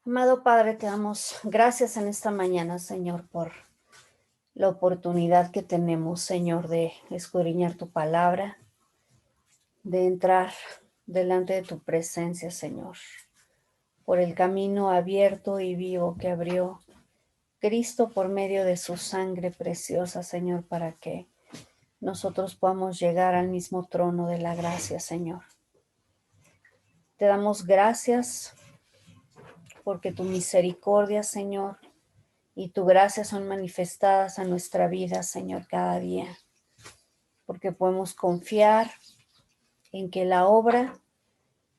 Amado Padre, te damos gracias en esta mañana, Señor, por la oportunidad que tenemos, Señor, de escudriñar tu palabra, de entrar delante de tu presencia, Señor, por el camino abierto y vivo que abrió Cristo por medio de su sangre preciosa, Señor, para que nosotros podamos llegar al mismo trono de la gracia, Señor. Te damos gracias porque tu misericordia, Señor, y tu gracia son manifestadas a nuestra vida, Señor, cada día, porque podemos confiar en que la obra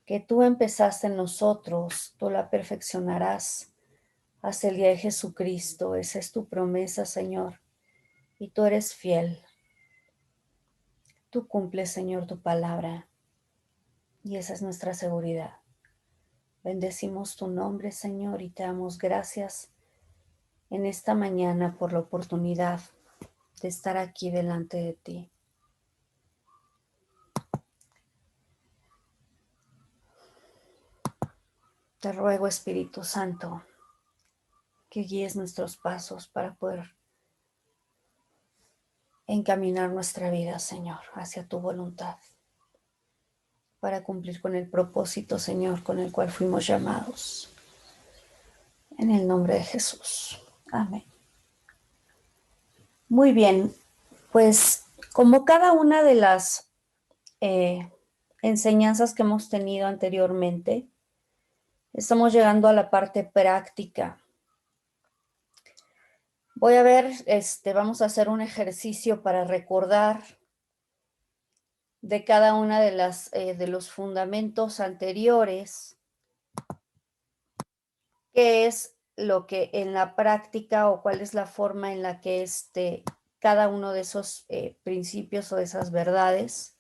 que tú empezaste en nosotros, tú la perfeccionarás hasta el día de Jesucristo. Esa es tu promesa, Señor, y tú eres fiel. Tú cumples, Señor, tu palabra, y esa es nuestra seguridad. Bendecimos tu nombre, Señor, y te damos gracias en esta mañana por la oportunidad de estar aquí delante de ti. Te ruego, Espíritu Santo, que guíes nuestros pasos para poder encaminar nuestra vida, Señor, hacia tu voluntad, para cumplir con el propósito, Señor, con el cual fuimos llamados. En el nombre de Jesús. Amén. Muy bien, pues como cada una de las enseñanzas que hemos tenido anteriormente, estamos llegando a la parte práctica. Voy a ver, vamos a hacer un ejercicio para recordar de cada una de las de los fundamentos anteriores, qué es lo que en la práctica o cuál es la forma en la que cada uno de esos principios o de esas verdades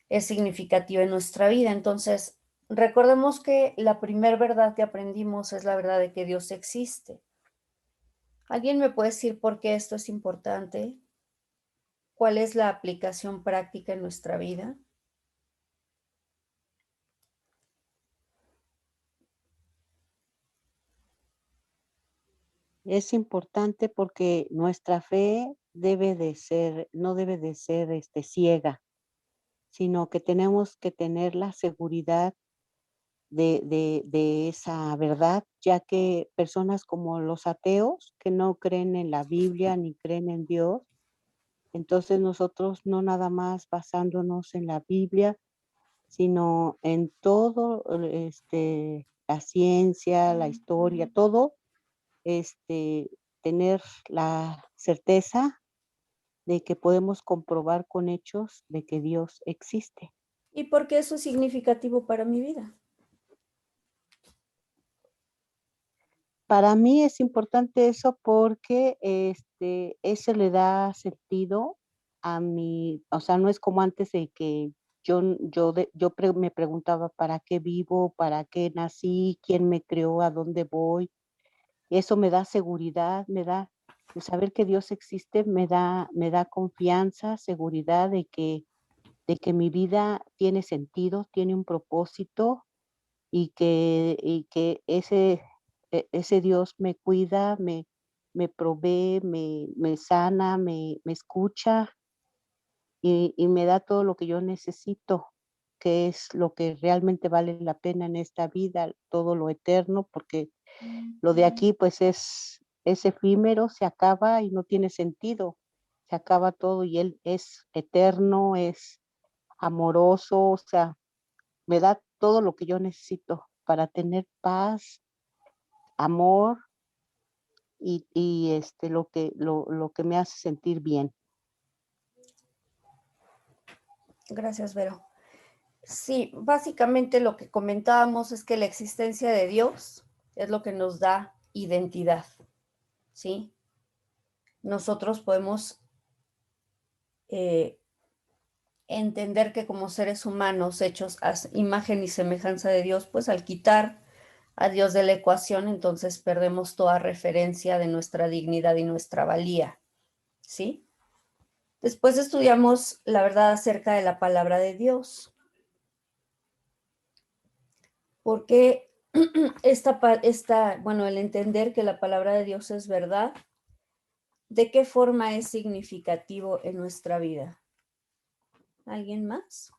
es significativa en nuestra vida. Entonces, recordemos que la primera verdad que aprendimos es la verdad de que Dios existe. ¿Alguien me puede decir por qué esto es importante? ¿Cuál es la aplicación práctica en nuestra vida? Es importante porque nuestra fe no debe de ser ciega, sino que tenemos que tener la seguridad de esa verdad, ya que personas como los ateos, que no creen en la Biblia ni creen en Dios, entonces nosotros no nada más basándonos en la Biblia, sino en todo, la ciencia, la historia, todo, este, tener la certeza de que podemos comprobar con hechos de que Dios existe. ¿Y por qué eso es significativo para mi vida? Para mí es importante eso porque, eso le da sentido a mi, o sea, no es como antes de que me preguntaba para qué vivo, para qué nací, quién me creó, a dónde voy. Eso me da seguridad, el saber que Dios existe me da confianza, seguridad de que mi vida tiene sentido, tiene un propósito y que ese Dios me cuida, me provee, me sana, me escucha y me da todo lo que yo necesito, que es lo que realmente vale la pena en esta vida, todo lo eterno, porque lo de aquí, pues, es efímero, se acaba y no tiene sentido. Se acaba todo y Él es eterno, es amoroso, o sea, me da todo lo que yo necesito para tener paz, amor y lo que me hace sentir bien. Gracias, Vero. Sí, básicamente lo que comentábamos es que la existencia de Dios es lo que nos da identidad, ¿sí? Nosotros podemos eh, entender que como seres humanos hechos a imagen y semejanza de Dios, pues al quitar a Dios de la ecuación, entonces perdemos toda referencia de nuestra dignidad y nuestra valía, ¿sí? Después estudiamos la verdad acerca de la palabra de Dios. ¿Por qué bueno, el entender que la palabra de Dios es verdad, ¿de qué forma es significativo en nuestra vida? ¿Alguien más?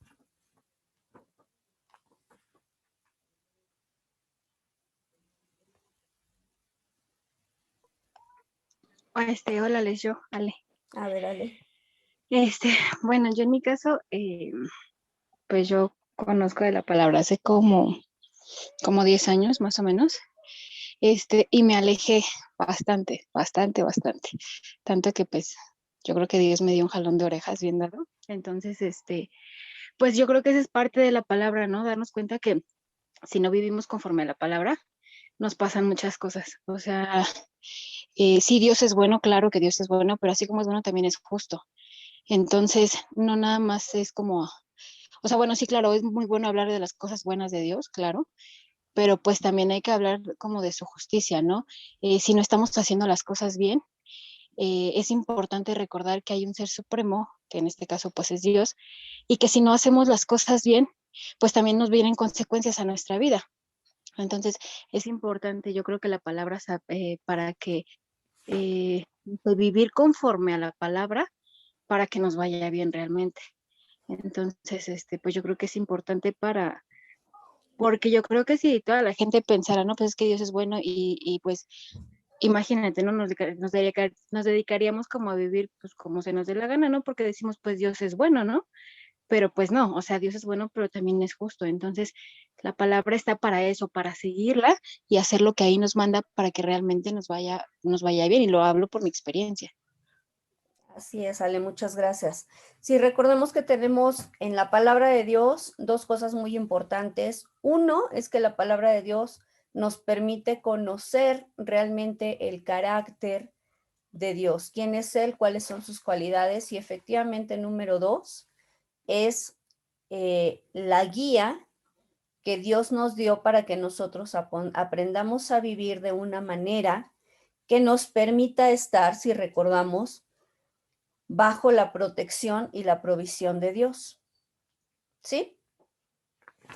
Hola, les yo, Ale. A ver, Ale. Este, bueno, yo en mi caso, pues yo conozco de la palabra hace como 10 años más o menos, y me alejé bastante, bastante, bastante, tanto que pues yo creo que Dios me dio un jalón de orejas viéndolo. Entonces, pues yo creo que esa es parte de la palabra, ¿no? Darnos cuenta que si no vivimos conforme a la palabra, nos pasan muchas cosas. O sea, sí, Dios es bueno, claro que Dios es bueno, pero así como es bueno, también es justo. Entonces, no nada más es como, o sea, bueno, sí, claro, es muy bueno hablar de las cosas buenas de Dios, claro, pero pues también hay que hablar como de su justicia, ¿no? Si no estamos haciendo las cosas bien, es importante recordar que hay un ser supremo, que en este caso pues es Dios, y que si no hacemos las cosas bien, pues también nos vienen consecuencias a nuestra vida. Entonces, es importante, yo creo que la palabra, para que vivir conforme a la palabra, para que nos vaya bien realmente. Entonces, pues yo creo que es importante porque yo creo que si toda la gente pensara, no, pues es que Dios es bueno y pues imagínate, ¿no? Nos dedicaríamos como a vivir pues como se nos dé la gana, ¿no? Porque decimos, pues Dios es bueno, ¿no? Pero pues no, o sea, Dios es bueno, pero también es justo. Entonces, la palabra está para eso, para seguirla y hacer lo que ahí nos manda para que realmente nos vaya bien. Y lo hablo por mi experiencia. Así es, Ale, muchas gracias. Sí, recordemos que tenemos en la palabra de Dios dos cosas muy importantes. Uno es que la palabra de Dios nos permite conocer realmente el carácter de Dios, quién es Él, cuáles son sus cualidades y efectivamente, número dos, es la guía que Dios nos dio para que nosotros aprendamos a vivir de una manera que nos permita estar, si recordamos, bajo la protección y la provisión de Dios. ¿Sí?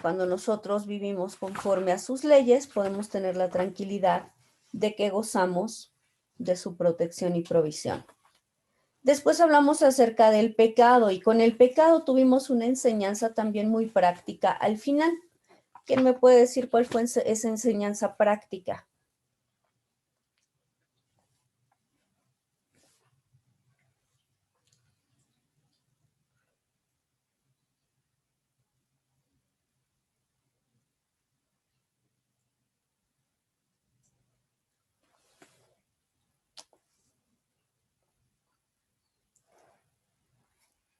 Cuando nosotros vivimos conforme a sus leyes, podemos tener la tranquilidad de que gozamos de su protección y provisión. Después hablamos acerca del pecado y con el pecado tuvimos una enseñanza también muy práctica al final. ¿Quién me puede decir cuál fue esa enseñanza práctica?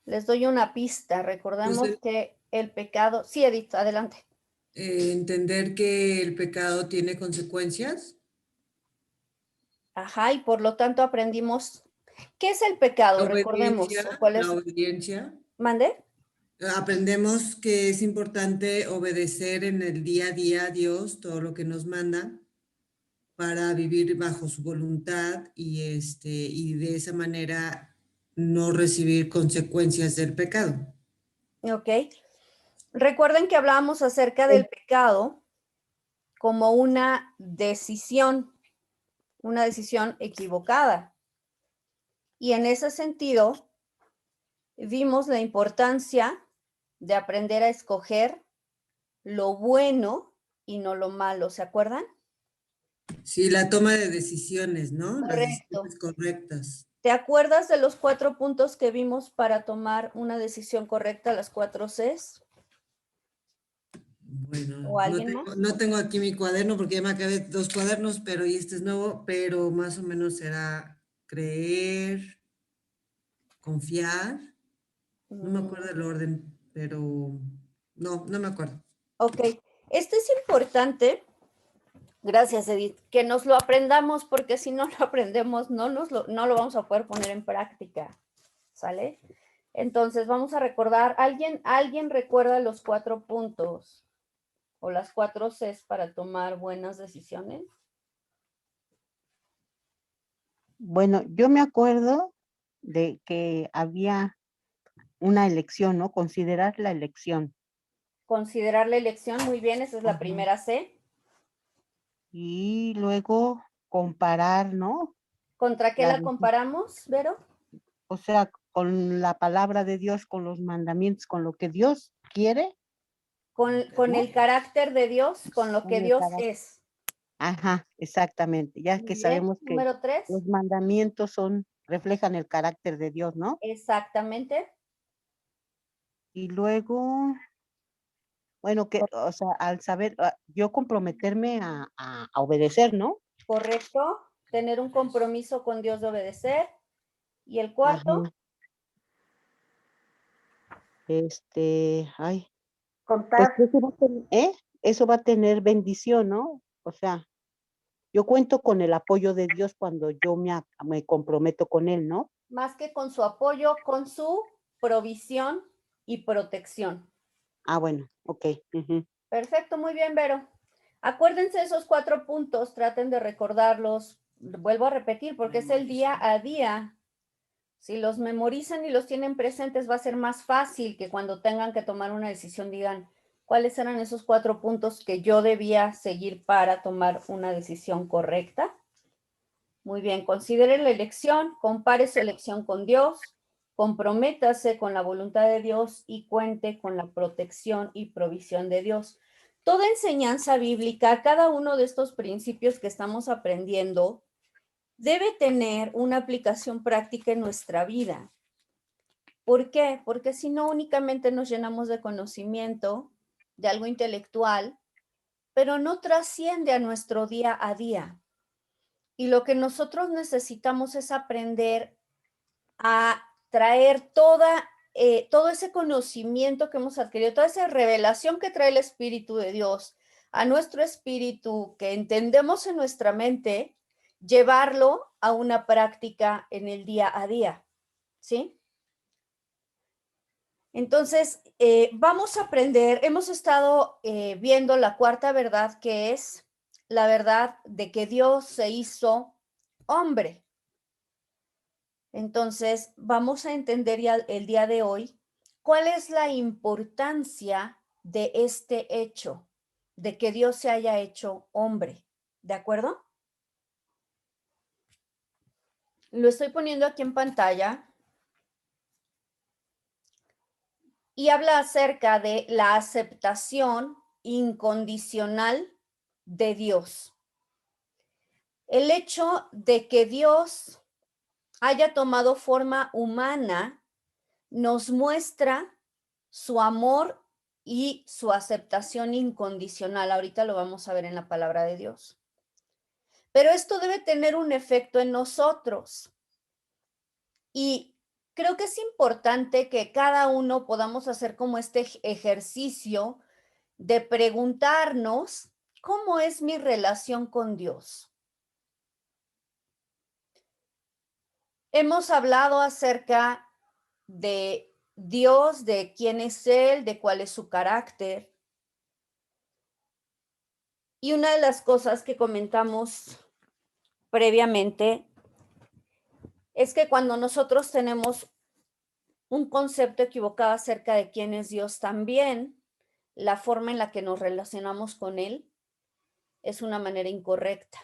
Les doy una pista. Recordemos que el pecado... Sí, Edith, adelante. Entender que el pecado tiene consecuencias. Ajá, y por lo tanto aprendimos... ¿Qué es el pecado? La Recordemos. obediencia, ¿Cuál la es? obediencia. ¿Mande? Aprendemos que es importante obedecer en el día a día a Dios todo lo que nos manda para vivir bajo su voluntad y de esa manera no recibir consecuencias del pecado. Ok. Recuerden que hablábamos acerca del pecado como una decisión equivocada. Y en ese sentido, vimos la importancia de aprender a escoger lo bueno y no lo malo, ¿se acuerdan? Sí, la toma de decisiones, ¿no? Las Correcto. decisiones correctas. ¿Te acuerdas de los 4 puntos que vimos para tomar una decisión correcta, las 4 Cs? Bueno, ¿O alguien más? no tengo aquí mi cuaderno porque ya me acabé 2 cuadernos, pero y este es nuevo, pero más o menos será creer, confiar. No me acuerdo el orden, pero no me acuerdo. Ok, esto es importante, gracias Edith, que nos lo aprendamos porque si no lo aprendemos no lo vamos a poder poner en práctica, ¿sale? Entonces vamos a recordar, ¿alguien recuerda los 4 puntos o las 4 Cs para tomar buenas decisiones? Bueno, yo me acuerdo de que había una elección, ¿no? Considerar la elección. Considerar la elección, muy bien, esa es la primera C. y luego comparar, ¿no? ¿Contra qué La la resi- comparamos, Vero? o sea, con la palabra de Dios, con los mandamientos, con lo que Dios quiere, Con ¿no? el carácter de Dios, con lo que Con el Dios carácter. es. Ajá, exactamente. Ya Muy que bien. sabemos que Número 3. los mandamientos reflejan el carácter de Dios, ¿no? Exactamente. Y luego, bueno, o sea, al saber, yo comprometerme a obedecer, ¿no? Correcto. Tener un compromiso con Dios de obedecer. Y el cuarto, Ajá. Ay, pues contar. eso va a tener, eso va a tener bendición, ¿no? O sea, yo cuento con el apoyo de Dios cuando yo me comprometo con Él, ¿no? Más que con su apoyo, con su provisión y protección. Ah, bueno, ok. Ujú. Perfecto, muy bien, Vero. Acuérdense de esos 4 puntos, traten de recordarlos. Vuelvo a repetir, porque es el día a día. Si los memorizan y los tienen presentes, va a ser más fácil que cuando tengan que tomar una decisión digan cuáles eran esos 4 puntos que yo debía seguir para tomar una decisión correcta. Muy bien, considere la elección, compare su elección con Dios, comprométase con la voluntad de Dios y cuente con la protección y provisión de Dios. Toda enseñanza bíblica, cada uno de estos principios que estamos aprendiendo, debe tener una aplicación práctica en nuestra vida. ¿Por qué? Porque si no, únicamente nos llenamos de conocimiento, de algo intelectual, pero no trasciende a nuestro día a día. Y lo que nosotros necesitamos es aprender a traer todo ese conocimiento que hemos adquirido, toda esa revelación que trae el Espíritu de Dios a nuestro espíritu, que entendemos en nuestra mente, llevarlo a una práctica en el día a día, ¿sí? Entonces, vamos a aprender, hemos estado viendo la cuarta verdad, que es la verdad de que Dios se hizo hombre. Entonces, vamos a entender ya el día de hoy cuál es la importancia de este hecho, de que Dios se haya hecho hombre. ¿De acuerdo? Lo estoy poniendo aquí en pantalla y habla acerca de la aceptación incondicional de Dios. El hecho de que Dios haya tomado forma humana nos muestra su amor y su aceptación incondicional. Ahorita lo vamos a ver en la palabra de Dios. Pero esto debe tener un efecto en nosotros. Y creo que es importante que cada uno podamos hacer como este ejercicio de preguntarnos, ¿cómo es mi relación con Dios? Hemos hablado acerca de Dios, de quién es Él, de cuál es su carácter. Y una de las cosas que comentamos previamente es que cuando nosotros tenemos un concepto equivocado acerca de quién es Dios, también la forma en la que nos relacionamos con Él es una manera incorrecta.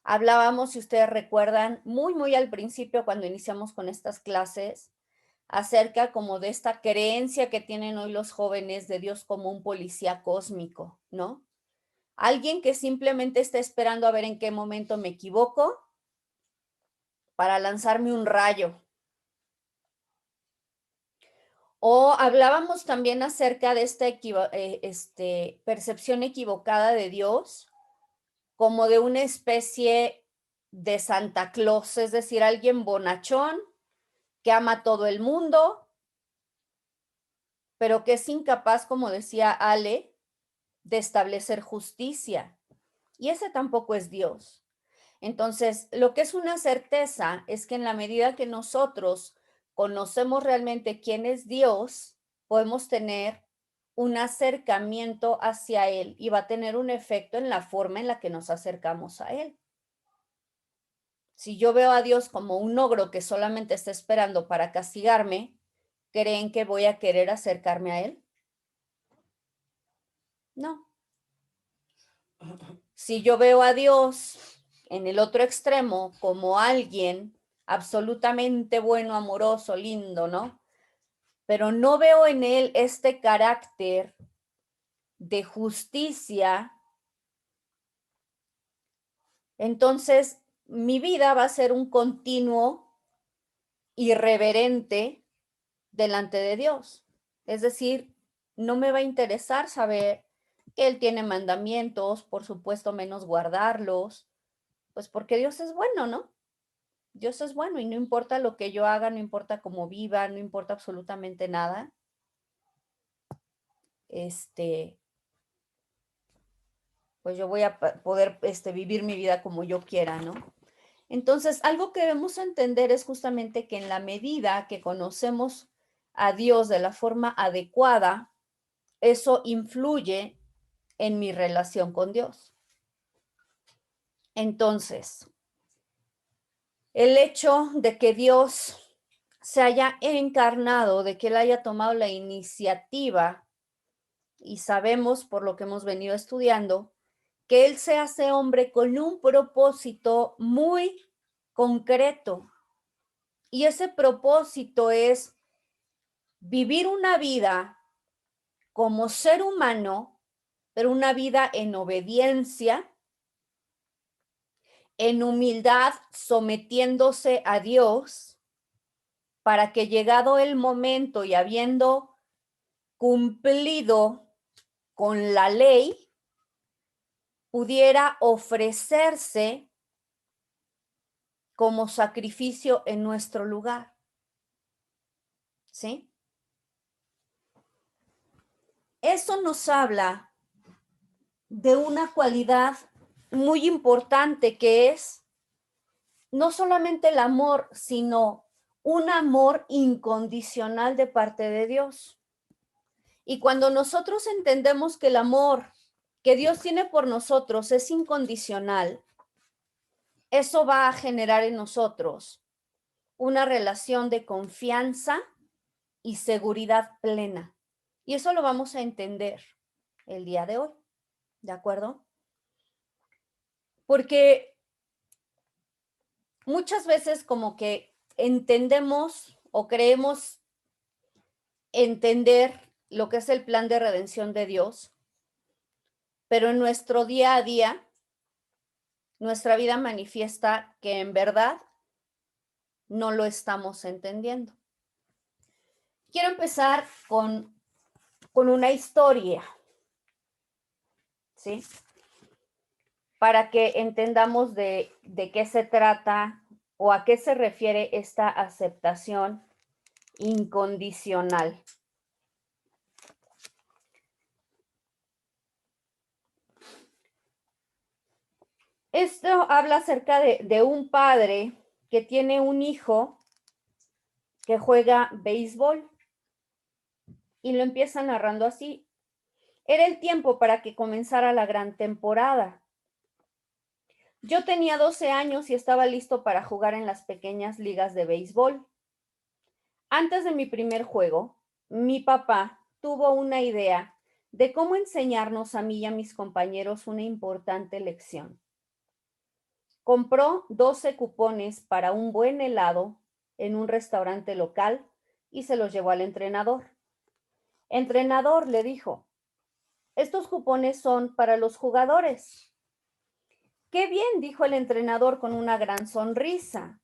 Hablábamos, si ustedes recuerdan, muy al principio cuando iniciamos con estas clases, acerca como de esta creencia que tienen hoy los jóvenes de Dios como un policía cósmico, ¿no? Alguien que simplemente está esperando a ver en qué momento me equivoco para lanzarme un rayo. O hablábamos también acerca de esta percepción equivocada de Dios como de una especie de Santa Claus, es decir, alguien bonachón que ama a todo el mundo, pero que es incapaz, como decía Ale, de establecer justicia. Y ese tampoco es Dios. Entonces, lo que es una certeza es que en la medida que nosotros conocemos realmente quién es Dios, podemos tener un acercamiento hacia Él y va a tener un efecto en la forma en la que nos acercamos a Él. Si yo veo a Dios como un ogro que solamente está esperando para castigarme, ¿creen que voy a querer acercarme a Él? No. Si yo veo a Dios en el otro extremo como alguien absolutamente bueno, amoroso, lindo, ¿no? Pero no veo en él este carácter de justicia, entonces mi vida va a ser un continuo irreverente delante de Dios. Es decir, no me va a interesar saber que Él tiene mandamientos, por supuesto menos guardarlos, pues porque Dios es bueno, ¿no? Dios es bueno y no importa lo que yo haga, no importa cómo viva, no importa absolutamente nada. Pues yo voy a poder vivir mi vida como yo quiera, ¿no? Entonces, algo que debemos entender es justamente que en la medida que conocemos a Dios de la forma adecuada, eso influye en mi relación con Dios. Entonces, el hecho de que Dios se haya encarnado, de que Él haya tomado la iniciativa, y sabemos por lo que hemos venido estudiando, que Él se hace hombre con un propósito muy concreto. Y ese propósito es vivir una vida como ser humano, pero una vida en obediencia, en humildad, sometiéndose a Dios, para que llegado el momento y habiendo cumplido con la ley, pudiera ofrecerse como sacrificio en nuestro lugar. ¿Sí? Eso nos habla de una cualidad muy importante que es no solamente el amor, sino un amor incondicional de parte de Dios. Y cuando nosotros entendemos que el amor que Dios tiene por nosotros es incondicional, eso va a generar en nosotros una relación de confianza y seguridad plena. Y eso lo vamos a entender el día de hoy, ¿de acuerdo? Porque muchas veces como que entendemos o creemos entender lo que es el plan de redención de Dios, pero en nuestro día a día, nuestra vida manifiesta que en verdad no lo estamos entendiendo. Quiero empezar con una historia, ¿sí? Para que entendamos de qué se trata o a qué se refiere esta aceptación incondicional. Esto habla acerca de un padre que tiene un hijo que juega béisbol y lo empieza narrando así. Era el tiempo para que comenzara la gran temporada. Yo tenía 12 años y estaba listo para jugar en las pequeñas ligas de béisbol. Antes de mi primer juego, mi papá tuvo una idea de cómo enseñarnos a mí y a mis compañeros una importante lección. Compró 12 cupones para un buen helado en un restaurante local y se los llevó al entrenador. Entrenador, le dijo, estos cupones son para los jugadores. ¡Qué bien!, dijo el entrenador con una gran sonrisa.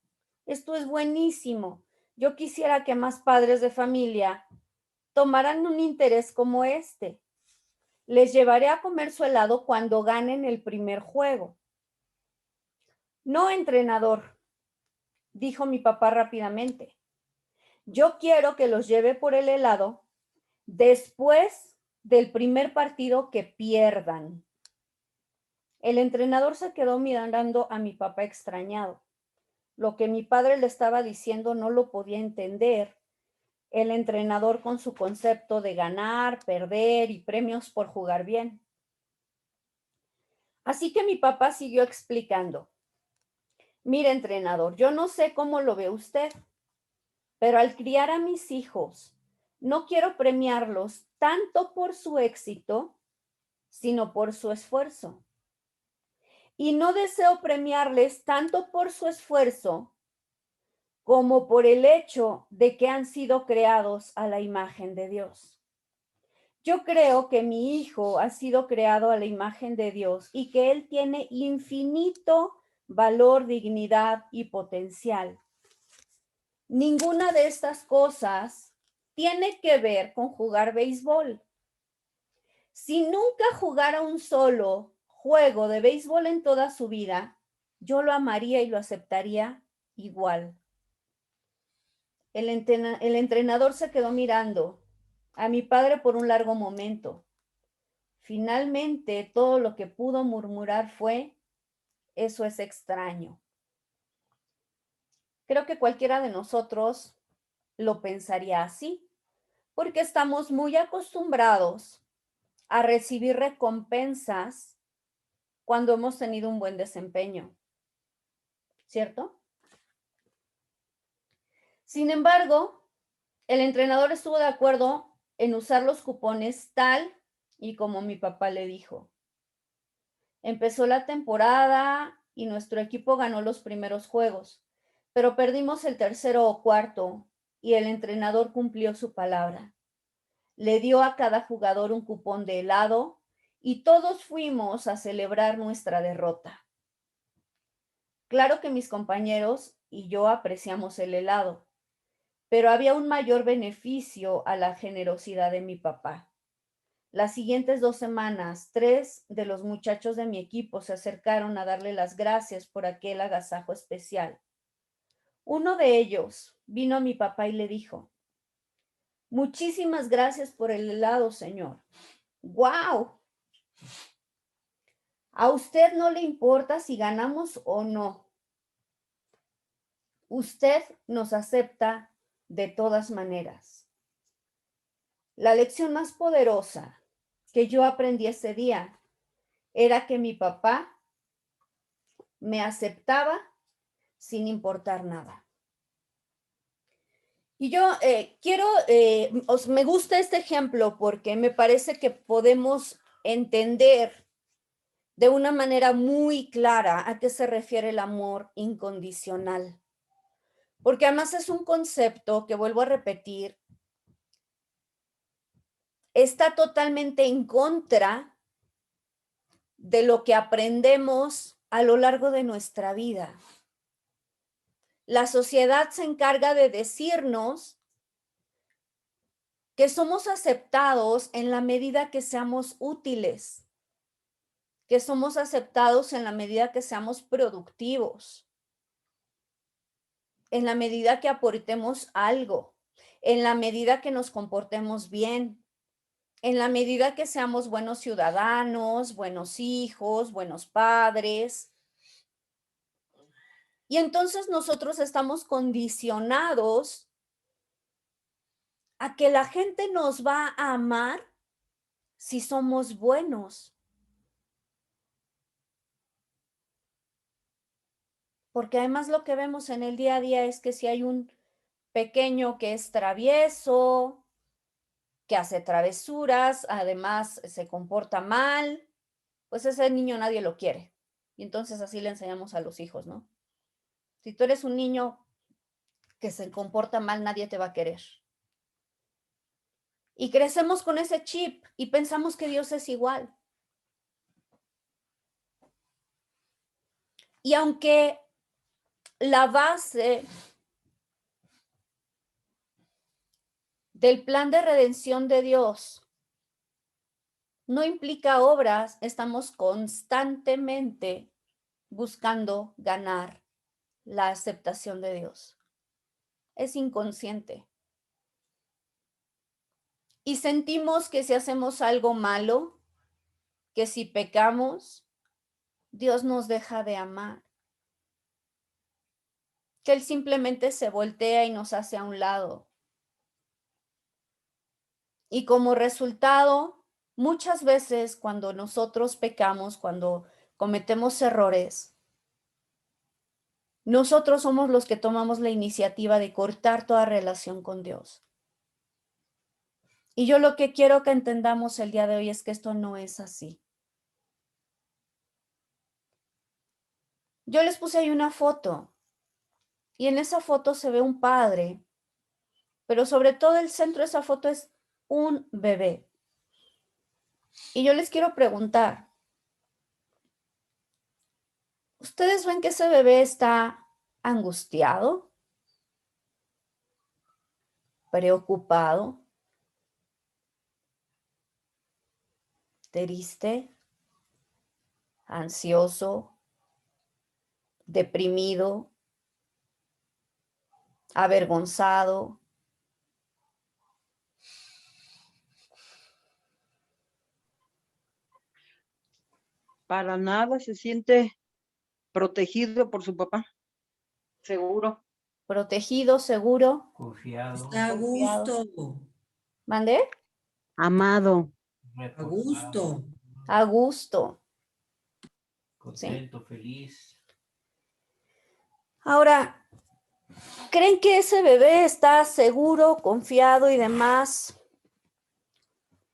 Esto es buenísimo. Yo quisiera que más padres de familia tomaran un interés como este. Les llevaré a comer su helado cuando ganen el primer juego. No, entrenador, dijo mi papá rápidamente. Yo quiero que los lleve por el helado después del primer partido que pierdan. El entrenador se quedó mirando a mi papá extrañado. Lo que mi padre le estaba diciendo no lo podía entender. El entrenador con su concepto de ganar, perder y premios por jugar bien. Así que mi papá siguió explicando. Mire, entrenador, yo no sé cómo lo ve usted, pero al criar a mis hijos, no quiero premiarlos tanto por su éxito, sino por su esfuerzo. y no deseo premiarles tanto por su esfuerzo como por el hecho de que han sido creados a la imagen de Dios. Yo creo que mi hijo ha sido creado a la imagen de Dios y que él tiene infinito valor, dignidad y potencial. Ninguna de estas cosas tiene que ver con jugar béisbol. Si nunca jugara un solo juego de béisbol en toda su vida, yo lo amaría y lo aceptaría igual. El entrenador se quedó mirando a mi padre por un largo momento. Finalmente, todo lo que pudo murmurar fue, eso es extraño. Creo que cualquiera de nosotros lo pensaría así, porque estamos muy acostumbrados a recibir recompensas cuando hemos tenido un buen desempeño, ¿cierto? Sin embargo, el entrenador estuvo de acuerdo en usar los cupones tal y como mi papá le dijo. Empezó la temporada y nuestro equipo ganó los primeros juegos, pero perdimos el tercero o cuarto y el entrenador cumplió su palabra. Le dio a cada jugador un cupón de helado y todos fuimos a celebrar nuestra derrota. Claro que mis compañeros y yo apreciamos el helado, pero había un mayor beneficio a la generosidad de mi papá. Las siguientes 2 semanas, 3 de los muchachos de mi equipo se acercaron a darle las gracias por aquel agasajo especial. Uno de ellos vino a mi papá y le dijo, muchísimas gracias por el helado, señor. ¡Guau! A usted no le importa si ganamos o no. Usted nos acepta de todas maneras. La lección más poderosa que yo aprendí ese día era que mi papá me aceptaba sin importar nada. Y yo me gusta este ejemplo porque me parece que podemos entender de una manera muy clara a qué se refiere el amor incondicional. Porque además es un concepto que, vuelvo a repetir, está totalmente en contra de lo que aprendemos a lo largo de nuestra vida. La sociedad se encarga de decirnos que somos aceptados en la medida que seamos útiles, que somos aceptados en la medida que seamos productivos, en la medida que aportemos algo, en la medida que nos comportemos bien, en la medida que seamos buenos ciudadanos, buenos hijos, buenos padres. Y entonces nosotros estamos condicionados a que la gente nos va a amar si somos buenos. Porque además lo que vemos en el día a día es que si hay un pequeño que es travieso, que hace travesuras, además se comporta mal, pues ese niño nadie lo quiere. Y entonces así le enseñamos a los hijos, ¿no? Si tú eres un niño que se comporta mal, nadie te va a querer. Y crecemos con ese chip y pensamos que Dios es igual. Y aunque la base del plan de redención de Dios no implica obras, estamos constantemente buscando ganar la aceptación de Dios. Es inconsciente. Y sentimos que si hacemos algo malo, que si pecamos, Dios nos deja de amar. Que Él simplemente se voltea y nos hace a un lado. Y como resultado, muchas veces cuando nosotros pecamos, cuando cometemos errores, nosotros somos los que tomamos la iniciativa de cortar toda relación con Dios. Y yo lo que quiero que entendamos el día de hoy es que esto no es así. Yo les puse ahí una foto y en esa foto se ve un padre, pero sobre todo el centro de esa foto es un bebé. Y yo les quiero preguntar, ¿ustedes ven que ese bebé está angustiado, preocupado, triste, ansioso, deprimido, avergonzado? Para nada, se siente protegido por su papá, seguro. Protegido, seguro, Está a confiado. gusto, ¿Mandé? Amado. a gusto. A gusto. Contento, feliz. Ahora, ¿creen que ese bebé está seguro, confiado y demás?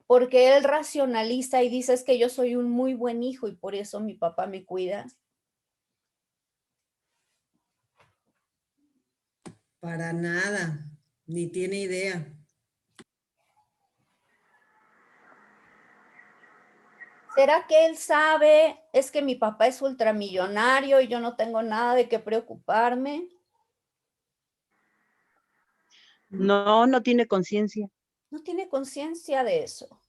Porque él racionaliza y dice es que yo soy un muy buen hijo y por eso mi papá me cuida. Para nada, ni tiene idea. ¿Será que él sabe es que mi papá es ultramillonario y yo no tengo nada de qué preocuparme? No, no tiene conciencia. No tiene conciencia de eso.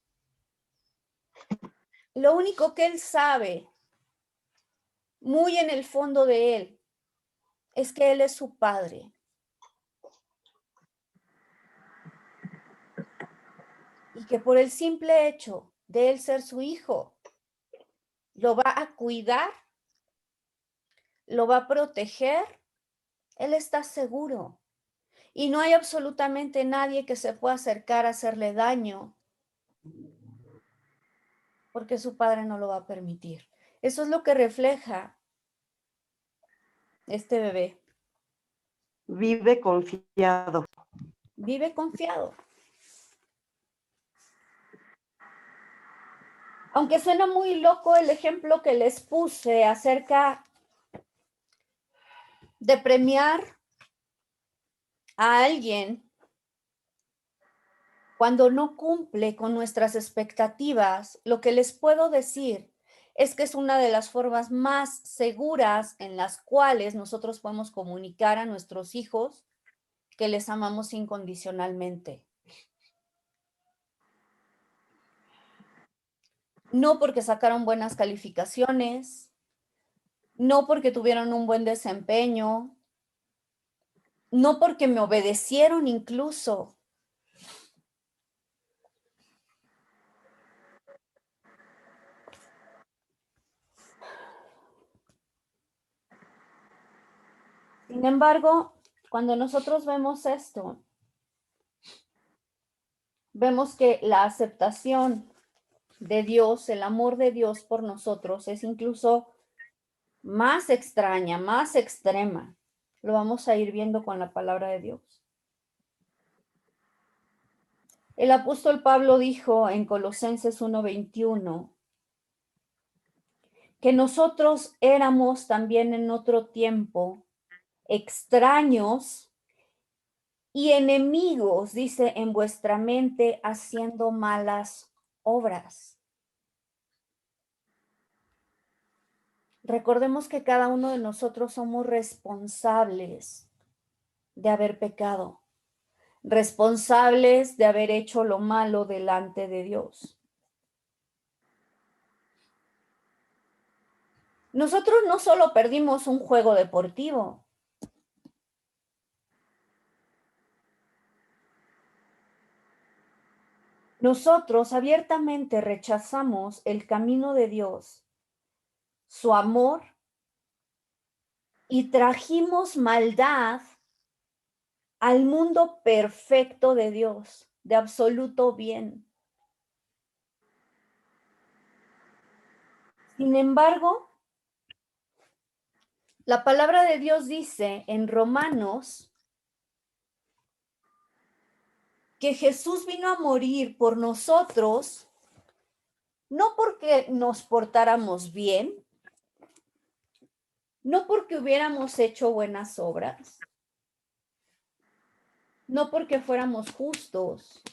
Lo único que él sabe, muy en el fondo de él, es que él es su padre. Y que por el simple hecho de él ser su hijo, lo va a cuidar, lo va a proteger, él está seguro. Y no hay absolutamente nadie que se pueda acercar a hacerle daño, porque su padre no lo va a permitir. Eso es lo que refleja este bebé. Vive confiado. Vive confiado. Aunque suena muy loco el ejemplo que les puse acerca de premiar a alguien cuando no cumple con nuestras expectativas, lo que les puedo decir es que es una de las formas más seguras en las cuales nosotros podemos comunicar a nuestros hijos que les amamos incondicionalmente. No porque sacaron buenas calificaciones, no porque tuvieron un buen desempeño, no porque me obedecieron incluso. Sin embargo, cuando nosotros vemos esto, vemos que la aceptación de Dios, el amor de Dios por nosotros es incluso más extraña, más extrema. Lo vamos a ir viendo con la palabra de Dios. El apóstol Pablo dijo en Colosenses 1:21 que nosotros éramos también en otro tiempo extraños y enemigos, dice, en vuestra mente haciendo malas obras. Recordemos que cada uno de nosotros somos responsables de haber pecado, responsables de haber hecho lo malo delante de Dios. Nosotros no solo perdimos un juego deportivo, nosotros abiertamente rechazamos el camino de Dios, su amor, y trajimos maldad al mundo perfecto de Dios, de absoluto bien. Sin embargo, la palabra de Dios dice en Romanos que Jesús vino a morir por nosotros, no porque nos portáramos bien, no porque hubiéramos hecho buenas obras, no porque fuéramos justos,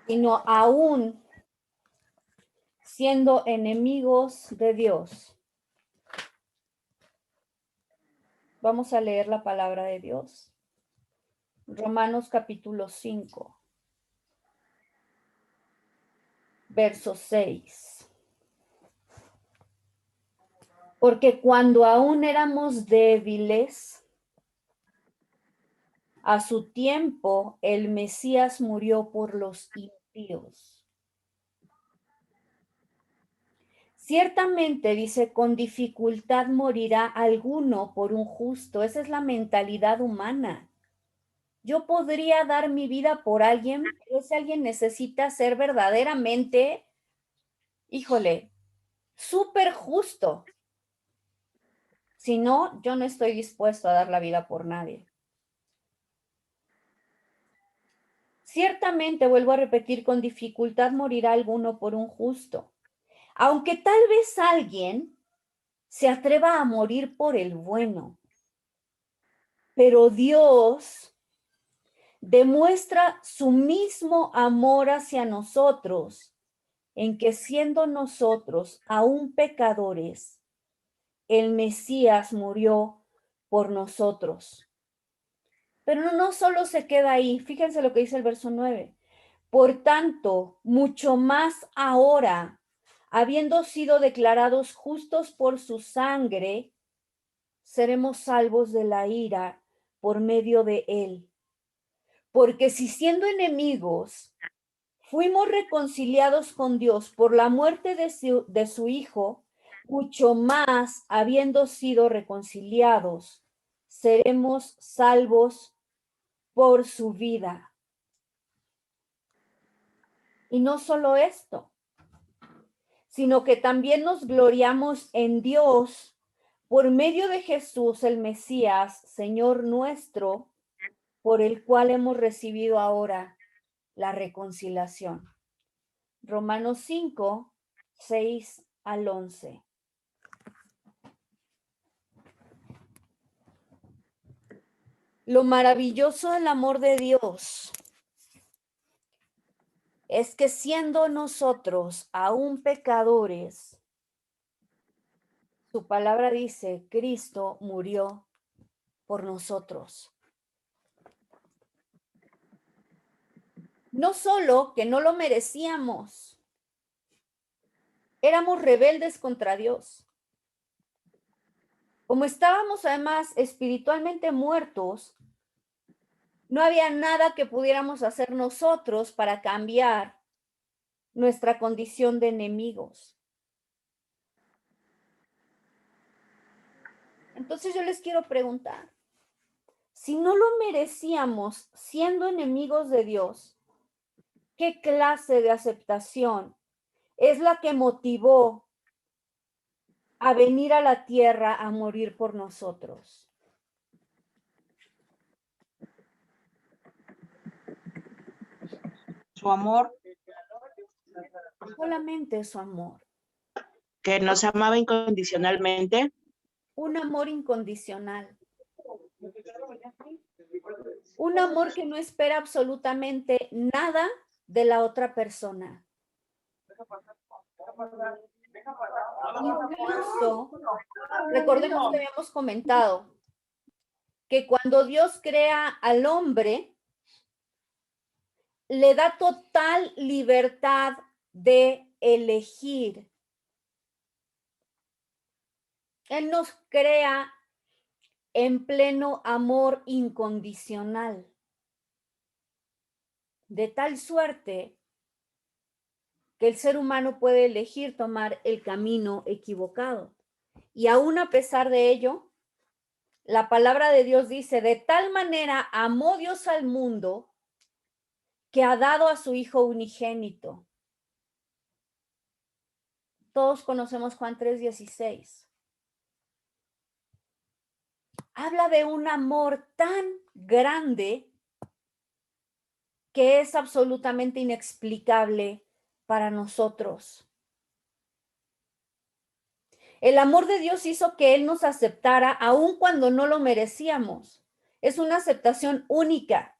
sino aún siendo enemigos de Dios. Vamos a leer la palabra de Dios. Romanos capítulo 5, verso 6. Porque cuando aún éramos débiles, a su tiempo el Mesías murió por los impíos. Ciertamente, dice, con dificultad morirá alguno por un justo. Esa es la mentalidad humana. Yo podría dar mi vida por alguien, pero ese alguien necesita ser verdaderamente, híjole, súper justo. Si no, yo no estoy dispuesto a dar la vida por nadie. Ciertamente, vuelvo a repetir, con dificultad morirá alguno por un justo. Aunque tal vez alguien se atreva a morir por el bueno. Pero Dios demuestra su mismo amor hacia nosotros, en que siendo nosotros aún pecadores, el Mesías murió por nosotros. Pero no solo se queda ahí, fíjense lo que dice el verso 9. Por tanto, mucho más ahora, habiendo sido declarados justos por su sangre, seremos salvos de la ira por medio de él. Porque si siendo enemigos, fuimos reconciliados con Dios por la muerte de su Hijo, mucho más, habiendo sido reconciliados, seremos salvos por su vida. Y no solo esto, sino que también nos gloriamos en Dios por medio de Jesús, el Mesías, Señor nuestro, por el cual hemos recibido ahora la reconciliación. Romanos 5, 6 al 11. Lo maravilloso del amor de Dios es que siendo nosotros aún pecadores, su palabra dice, Cristo murió por nosotros. No solo que no lo merecíamos, éramos rebeldes contra Dios. Como estábamos además espiritualmente muertos, no había nada que pudiéramos hacer nosotros para cambiar nuestra condición de enemigos. Entonces yo les quiero preguntar, si no lo merecíamos siendo enemigos de Dios, ¿qué clase de aceptación es la que motivó a venir a la tierra a morir por nosotros? Su amor, Solamente su amor. que nos amaba incondicionalmente. Un amor incondicional. Un amor que no espera absolutamente nada de la otra persona. Incluso, recordemos que habíamos comentado que cuando Dios crea al hombre, le da total libertad de elegir. Él nos crea en pleno amor incondicional. De tal suerte que el ser humano puede elegir tomar el camino equivocado. Y aún a pesar de ello, la palabra de Dios dice, de tal manera amó Dios al mundo que ha dado a su Hijo unigénito. Todos conocemos Juan 3:16. Habla de un amor tan grande que es absolutamente inexplicable para nosotros. El amor de Dios hizo que Él nos aceptara aun cuando no lo merecíamos. Es una aceptación única,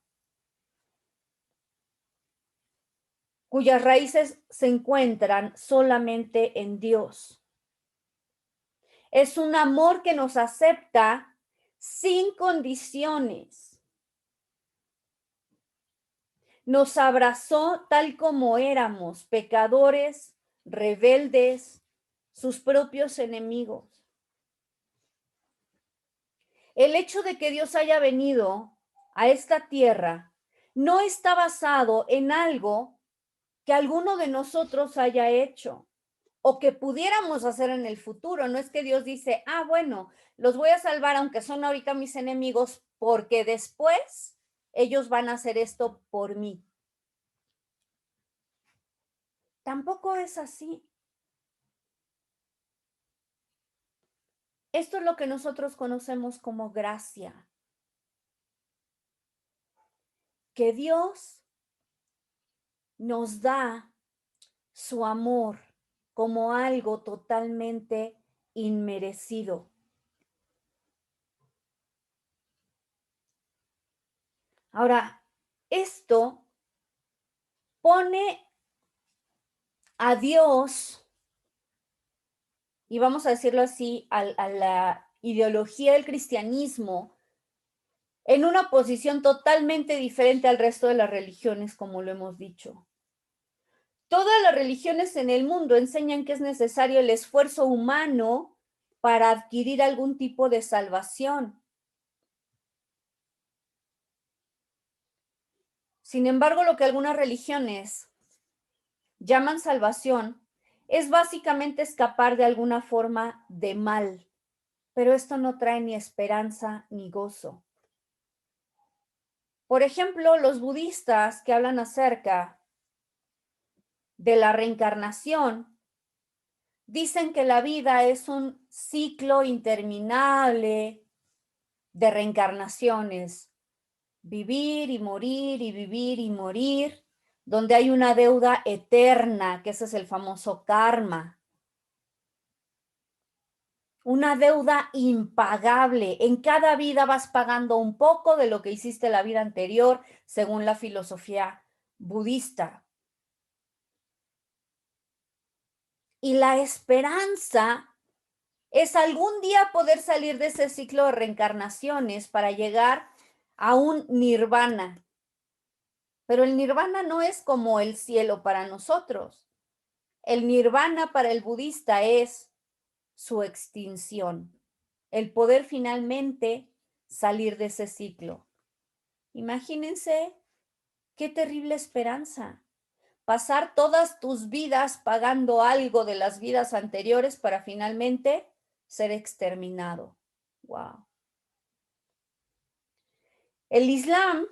cuyas raíces se encuentran solamente en Dios. Es un amor que nos acepta sin condiciones. Nos abrazó tal como éramos, pecadores, rebeldes, sus propios enemigos. El hecho de que Dios haya venido a esta tierra no está basado en algo que alguno de nosotros haya hecho o que pudiéramos hacer en el futuro. No es que Dios dice, bueno, los voy a salvar aunque son ahorita mis enemigos, porque después ellos van a hacer esto por mí. Tampoco es así. Esto es lo que nosotros conocemos como gracia. Que Dios nos da su amor como algo totalmente inmerecido. Ahora, esto pone a Dios, y vamos a decirlo así, a la ideología del cristianismo en una posición totalmente diferente al resto de las religiones, como lo hemos dicho. Todas las religiones en el mundo enseñan que es necesario el esfuerzo humano para adquirir algún tipo de salvación. Sin embargo, lo que algunas religiones llaman salvación es básicamente escapar de alguna forma de mal, pero esto no trae ni esperanza ni gozo. Por ejemplo, los budistas que hablan acerca de la reencarnación dicen que la vida es un ciclo interminable de reencarnaciones, vivir y morir y vivir y morir, donde hay una deuda eterna, que ese es el famoso karma. Una deuda impagable. En cada vida vas pagando un poco de lo que hiciste la vida anterior, según la filosofía budista. Y la esperanza es algún día poder salir de ese ciclo de reencarnaciones para llegar a un nirvana. Pero el nirvana no es como el cielo para nosotros. El nirvana para el budista es su extinción, el poder finalmente salir de ese ciclo. Imagínense qué terrible esperanza. Pasar todas tus vidas pagando algo de las vidas anteriores para finalmente ser exterminado. Wow. El Islam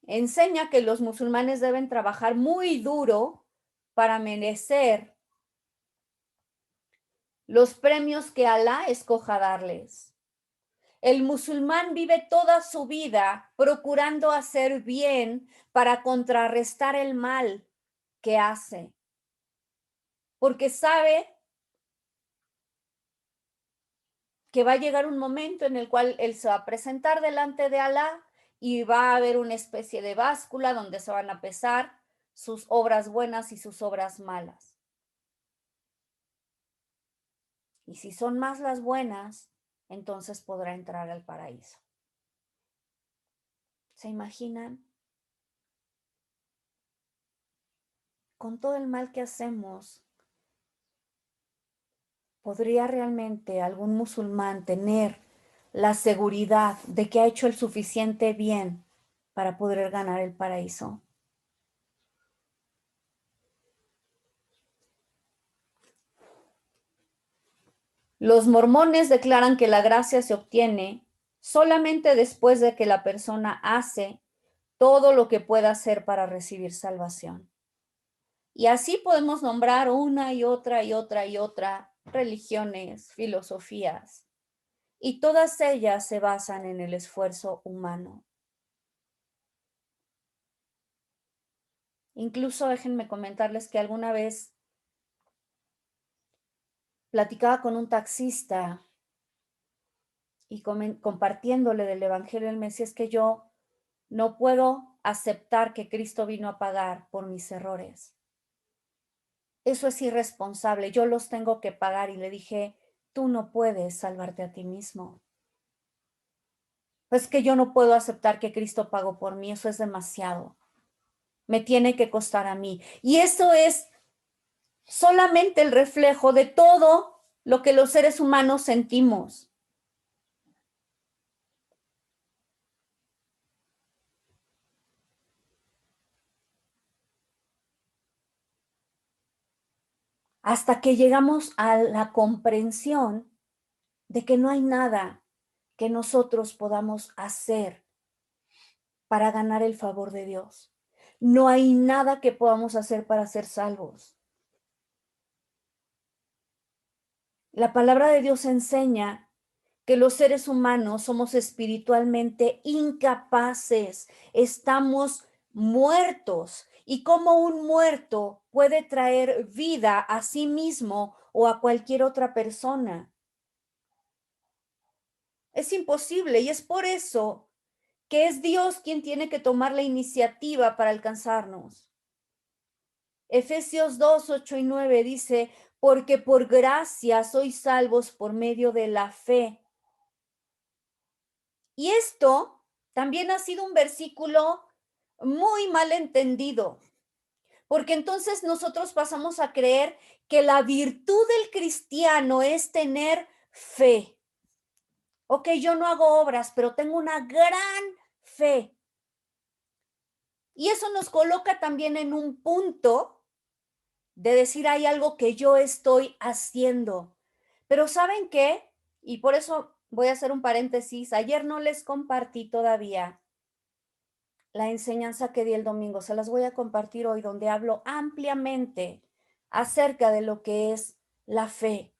enseña que los musulmanes deben trabajar muy duro para merecer los premios que Alá escoja darles. El musulmán vive toda su vida procurando hacer bien para contrarrestar el mal que hace, porque sabe que va a llegar un momento en el cual él se va a presentar delante de Alá y va a haber una especie de báscula donde se van a pesar sus obras buenas y sus obras malas. Y si son más las buenas, entonces podrá entrar al paraíso. ¿Se imaginan? Con todo el mal que hacemos, ¿podría realmente algún musulmán tener la seguridad de que ha hecho el suficiente bien para poder ganar el paraíso? Los mormones declaran que la gracia se obtiene solamente después de que la persona hace todo lo que pueda hacer para recibir salvación. Y así podemos nombrar una y otra y otra y otra religiones, filosofías, y todas ellas se basan en el esfuerzo humano. Incluso déjenme comentarles que alguna vez platicaba con un taxista y compartiéndole del Evangelio, él me decía, es que yo no puedo aceptar que Cristo vino a pagar por mis errores. Eso es irresponsable, yo los tengo que pagar. Y le dije, tú no puedes salvarte a ti mismo. Pues que yo no puedo aceptar que Cristo pagó por mí, eso es demasiado. Me tiene que costar a mí. Y eso es solamente el reflejo de todo lo que los seres humanos sentimos. Hasta que llegamos a la comprensión de que no hay nada que nosotros podamos hacer para ganar el favor de Dios. No hay nada que podamos hacer para ser salvos. La palabra de Dios enseña que los seres humanos somos espiritualmente incapaces, estamos muertos. Y como un muerto puede traer vida a sí mismo o a cualquier otra persona. Es imposible, y es por eso que es Dios quien tiene que tomar la iniciativa para alcanzarnos. Efesios 2, 8 y 9 dice, porque por gracia sois salvos por medio de la fe. Y esto también ha sido un versículo muy mal entendido, porque entonces nosotros pasamos a creer que la virtud del cristiano es tener fe. Ok, yo no hago obras, pero tengo una gran fe. Y eso nos coloca también en un punto de decir, hay algo que yo estoy haciendo. Pero ¿saben qué? Y por eso voy a hacer un paréntesis. Ayer no les compartí todavía la enseñanza que di el domingo. Se las voy a compartir hoy, donde hablo ampliamente acerca de lo que es la fe.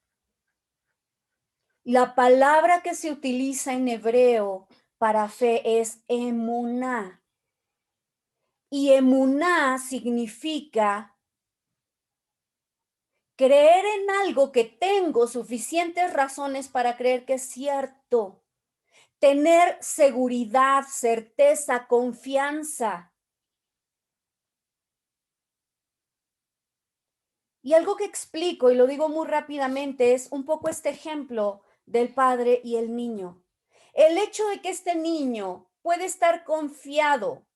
La palabra que se utiliza en hebreo para fe es emuná. Y emuná significa creer en algo que tengo suficientes razones para creer que es cierto. Tener seguridad, certeza, confianza. Y algo que explico, y lo digo muy rápidamente, es un poco este ejemplo del padre y el niño. El hecho de que este niño puede estar confiado,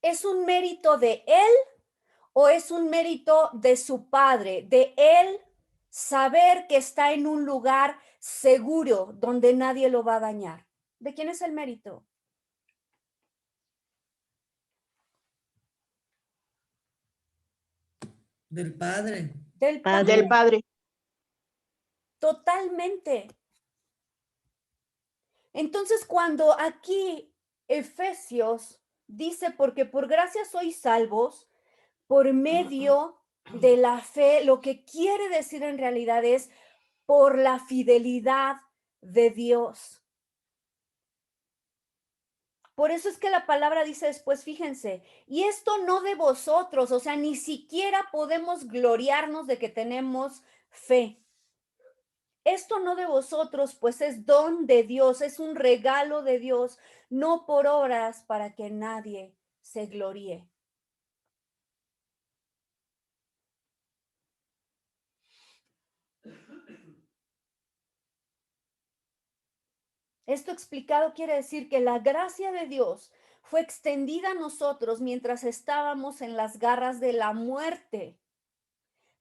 ¿es un mérito de él o es un mérito de su padre? De él saber que está en un lugar seguro donde nadie lo va a dañar. ¿De quién es el mérito? Del Padre. Del Del Padre. Totalmente. Entonces, cuando aquí Efesios dice, porque por gracia sois salvos, por medio de la fe, lo que quiere decir en realidad es por la fidelidad de Dios. Por eso es que la palabra dice después, fíjense, y esto no de vosotros, o sea, ni siquiera podemos gloriarnos de que tenemos fe. Esto no de vosotros, pues es don de Dios, es un regalo de Dios, no por obras para que nadie se gloríe. Esto explicado quiere decir que la gracia de Dios fue extendida a nosotros mientras estábamos en las garras de la muerte,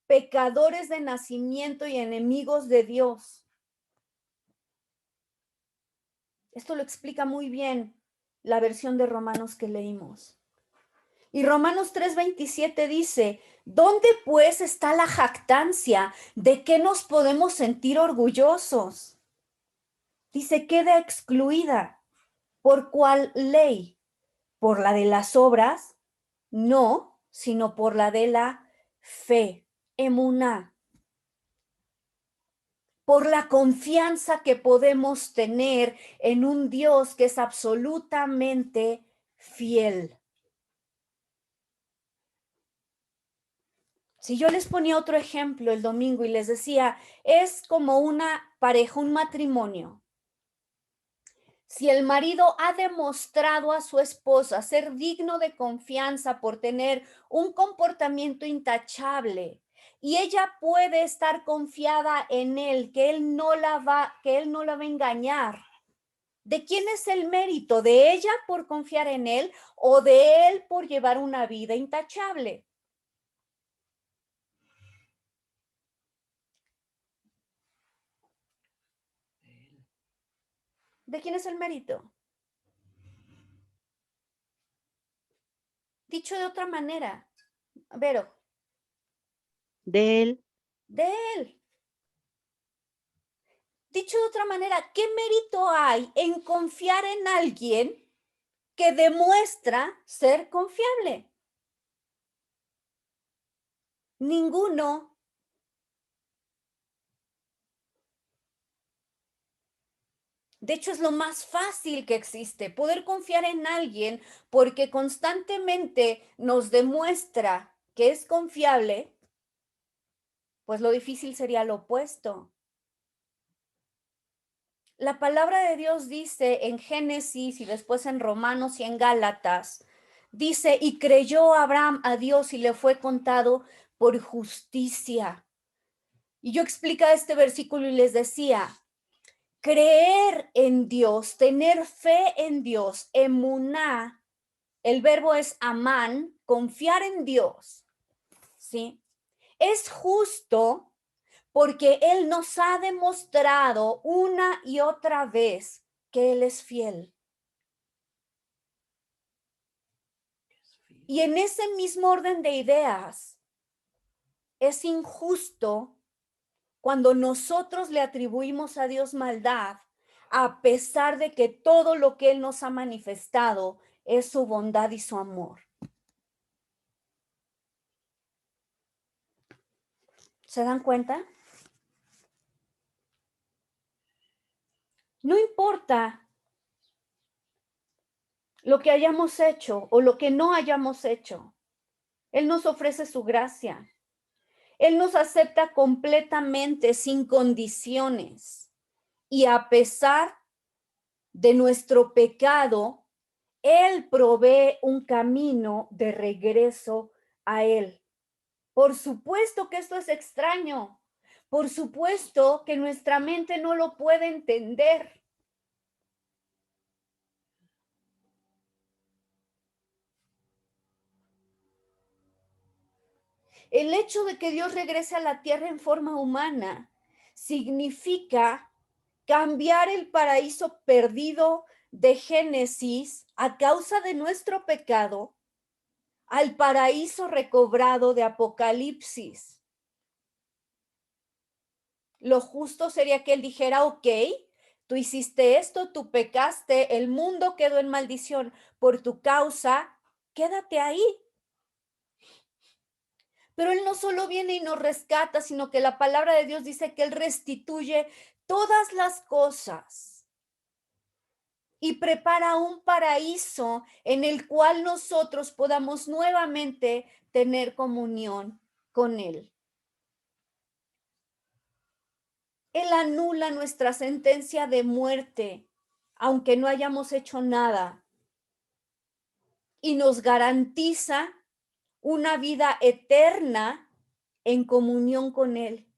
pecadores de nacimiento y enemigos de Dios. Esto lo explica muy bien la versión de Romanos que leímos. Y Romanos 3:27 dice, ¿dónde pues está la jactancia? ¿De qué nos podemos sentir orgullosos? Dice, queda excluida. ¿Por cuál ley? ¿Por la de las obras? No, sino por la de la fe, emuná. Por la confianza que podemos tener en un Dios que es absolutamente fiel. Si yo les ponía otro ejemplo el domingo y les decía, es como una pareja, un matrimonio. Si el marido ha demostrado a su esposa ser digno de confianza por tener un comportamiento intachable y ella puede estar confiada en él, que él no la va a engañar, ¿de quién es el mérito? ¿De ella por confiar en él o de él por llevar una vida intachable? ¿De quién es el mérito? Dicho de otra manera, Vero, De él. de él. Dicho de otra manera, ¿qué mérito hay en confiar en alguien que demuestra ser confiable? Ninguno. De hecho, es lo más fácil que existe, poder confiar en alguien porque constantemente nos demuestra que es confiable, pues lo difícil sería lo opuesto. La palabra de Dios dice en Génesis y después en Romanos y en Gálatas, dice, y creyó Abraham a Dios y le fue contado por justicia. Y yo explicaba este versículo y les decía, creer en Dios, tener fe en Dios, emuná, el verbo es amán, confiar en Dios, ¿sí? Es justo porque Él nos ha demostrado una y otra vez que Él es fiel. Y en ese mismo orden de ideas, es injusto cuando nosotros le atribuimos a Dios maldad, a pesar de que todo lo que Él nos ha manifestado es su bondad y su amor. ¿Se dan cuenta? No importa lo que hayamos hecho o lo que no hayamos hecho. Él nos ofrece su gracia. Él nos acepta completamente, sin condiciones. Y a pesar de nuestro pecado, Él provee un camino de regreso a Él. Por supuesto que esto es extraño. Por supuesto que nuestra mente no lo puede entender. El hecho de que Dios regrese a la tierra en forma humana significa cambiar el paraíso perdido de Génesis a causa de nuestro pecado al paraíso recobrado de Apocalipsis. Lo justo sería que él dijera, ok, tú hiciste esto, tú pecaste, el mundo quedó en maldición por tu causa, quédate ahí. Pero Él no solo viene y nos rescata, sino que la palabra de Dios dice que Él restituye todas las cosas y prepara un paraíso en el cual nosotros podamos nuevamente tener comunión con Él. Él anula nuestra sentencia de muerte, aunque no hayamos hecho nada, y nos garantiza una vida eterna en comunión con Él.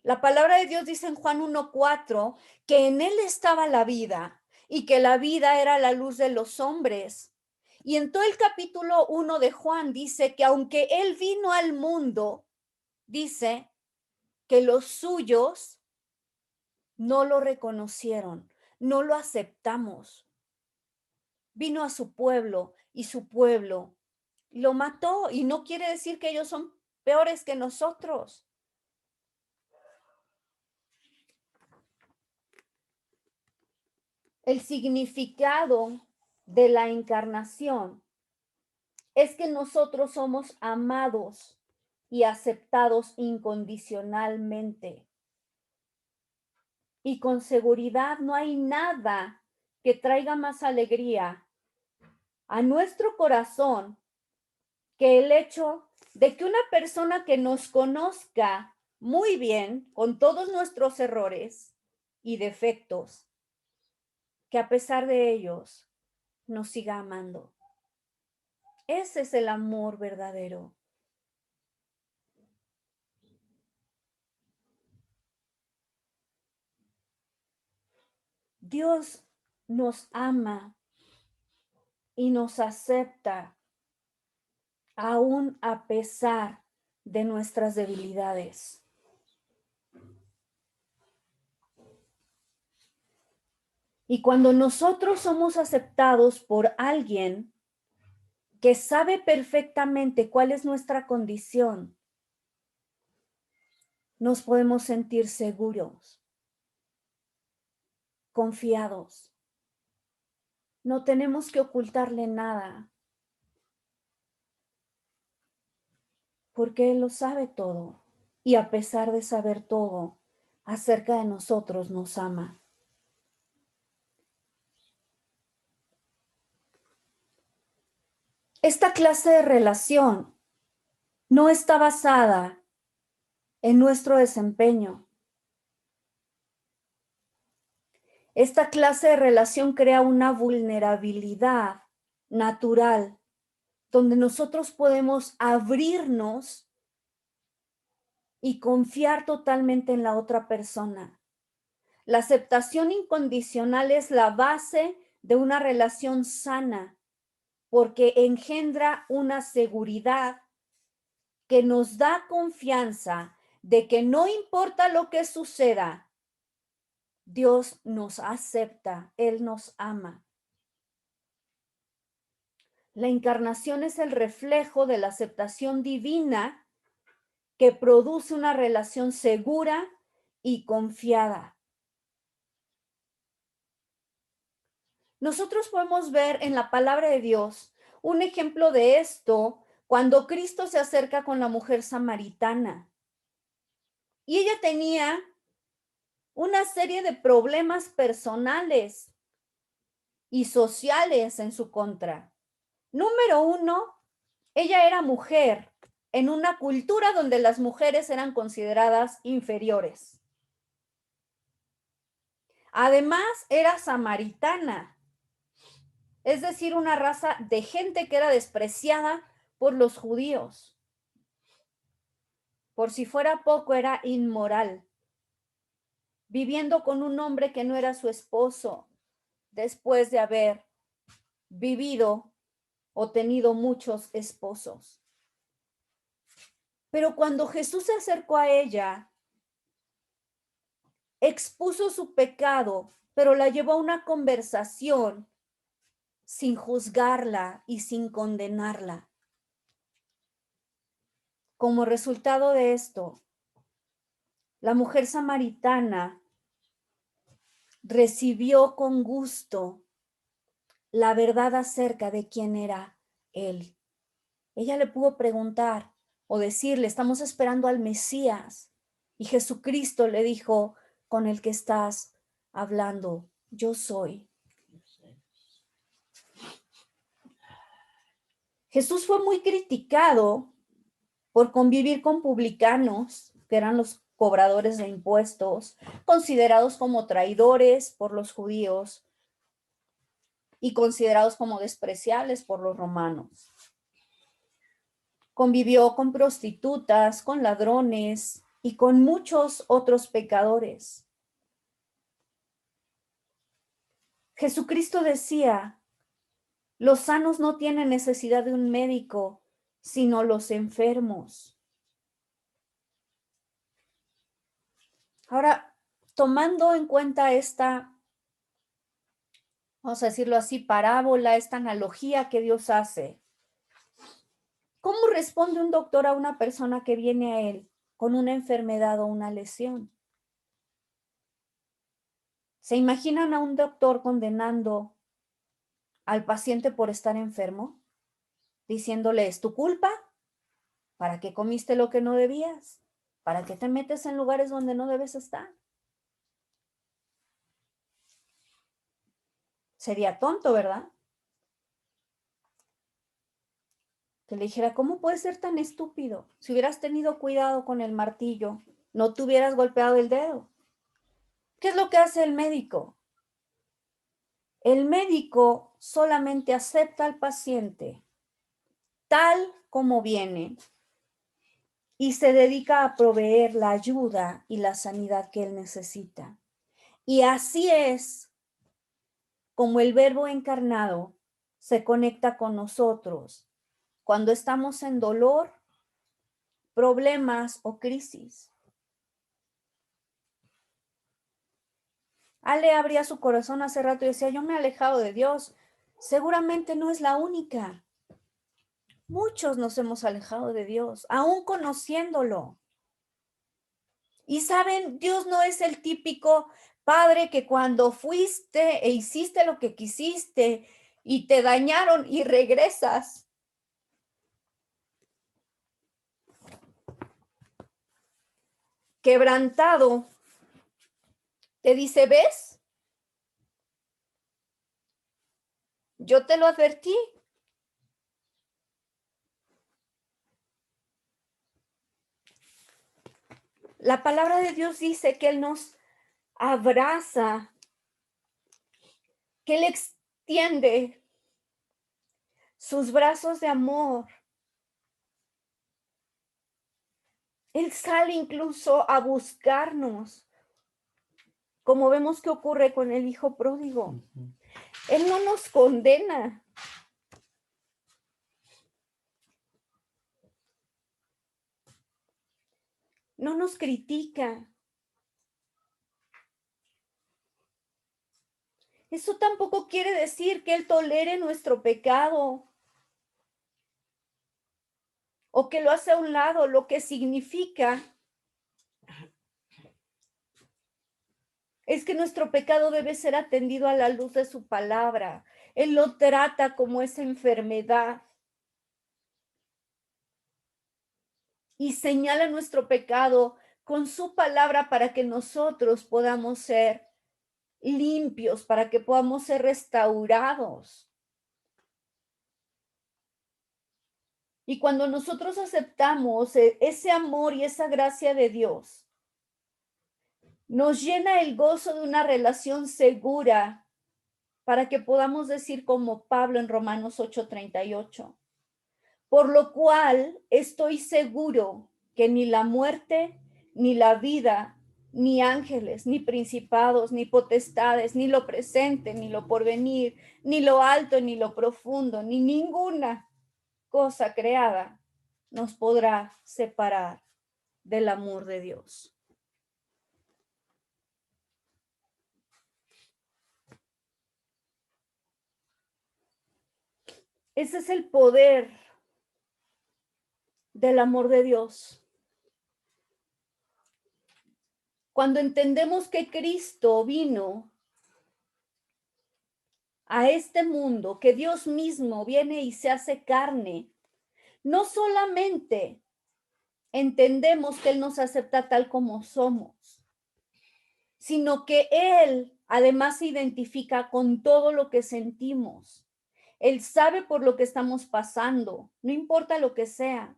La palabra de Dios dice en Juan 1:4 que en Él estaba la vida y que la vida era la luz de los hombres. Y en todo el capítulo 1 de Juan dice que aunque Él vino al mundo, dice que los suyos no lo reconocieron, no lo aceptamos. Vino a su pueblo y su pueblo lo mató, y no quiere decir que ellos son peores que nosotros. El significado de la encarnación es que nosotros somos amados y aceptados incondicionalmente. Y con seguridad no hay nada que traiga más alegría a nuestro corazón que el hecho de que una persona que nos conozca muy bien, con todos nuestros errores y defectos, que a pesar de ellos nos siga amando. Ese es el amor verdadero. Dios nos ama y nos acepta aún a pesar de nuestras debilidades. Y cuando nosotros somos aceptados por alguien que sabe perfectamente cuál es nuestra condición, nos podemos sentir seguros, confiados. No tenemos que ocultarle nada, porque Él lo sabe todo. Y a pesar de saber todo acerca de nosotros, nos ama. Esta clase de relación no está basada en nuestro desempeño. Esta clase de relación crea una vulnerabilidad natural donde nosotros podemos abrirnos y confiar totalmente en la otra persona. La aceptación incondicional es la base de una relación sana porque engendra una seguridad que nos da confianza de que no importa lo que suceda, Dios nos acepta, Él nos ama. La encarnación es el reflejo de la aceptación divina que produce una relación segura y confiada. Nosotros podemos ver en la palabra de Dios un ejemplo de esto cuando Cristo se acerca con la mujer samaritana. Y ella tenía una serie de problemas personales y sociales en su contra. Número uno, ella era mujer en una cultura donde las mujeres eran consideradas inferiores. Además, era samaritana, es decir, una raza de gente que era despreciada por los judíos. Por si fuera poco, era inmoral, viviendo con un hombre que no era su esposo, después de haber vivido o tenido muchos esposos. Pero cuando Jesús se acercó a ella, expuso su pecado, pero la llevó a una conversación sin juzgarla y sin condenarla. Como resultado de esto, la mujer samaritana recibió con gusto la verdad acerca de quién era él. Ella le pudo preguntar o decirle, estamos esperando al Mesías. Y Jesucristo le dijo, con el que estás hablando, yo soy. Jesús fue muy criticado por convivir con publicanos, que eran los cobradores de impuestos, considerados como traidores por los judíos y considerados como despreciables por los romanos. Convivió con prostitutas, con ladrones y con muchos otros pecadores. Jesucristo decía, los sanos no tienen necesidad de un médico, sino los enfermos. Ahora, tomando en cuenta esta, vamos a decirlo así, parábola, esta analogía que Dios hace, ¿cómo responde un doctor a una persona que viene a él con una enfermedad o una lesión? ¿Se imaginan a un doctor condenando al paciente por estar enfermo? Diciéndole, es tu culpa, ¿para qué comiste lo que no debías? ¿Para qué te metes en lugares donde no debes estar? Sería tonto, ¿verdad? que le dijera, ¿cómo puedes ser tan estúpido? Si hubieras tenido cuidado con el martillo, no te hubieras golpeado el dedo. ¿Qué es lo que hace el médico? El médico solamente acepta al paciente tal como viene y se dedica a proveer la ayuda y la sanidad que él necesita. Y así es como el Verbo encarnado se conecta con nosotros cuando estamos en dolor, problemas o crisis. Ale abría su corazón hace rato y decía, yo me he alejado de Dios. Seguramente no es la única. Muchos nos hemos alejado de Dios, aún conociéndolo. Y saben, Dios no es el típico padre que cuando fuiste e hiciste lo que quisiste y te dañaron y regresas. Quebrantado, te dice, ¿ves? Yo te lo advertí. La palabra de Dios dice que Él nos abraza, que Él extiende sus brazos de amor. Él sale incluso a buscarnos, como vemos que ocurre con el hijo pródigo. Él no nos condena. No nos critica. Eso tampoco quiere decir que Él tolere nuestro pecado o que lo hace a un lado. Lo que significa es que nuestro pecado debe ser atendido a la luz de su palabra. Él lo trata como esa enfermedad y señala nuestro pecado con su palabra para que nosotros podamos ser limpios, para que podamos ser restaurados. Y cuando nosotros aceptamos ese amor y esa gracia de Dios, nos llena el gozo de una relación segura para que podamos decir como Pablo en Romanos 8:38, por lo cual estoy seguro que ni la muerte, ni la vida, ni ángeles, ni principados, ni potestades, ni lo presente, ni lo porvenir, ni lo alto, ni lo profundo, ni ninguna cosa creada nos podrá separar del amor de Dios. Ese es el poder del amor de Dios. Cuando entendemos que Cristo vino a este mundo, que Dios mismo viene y se hace carne, no solamente entendemos que Él nos acepta tal como somos, sino que Él además se identifica con todo lo que sentimos. Él sabe por lo que estamos pasando, no importa lo que sea.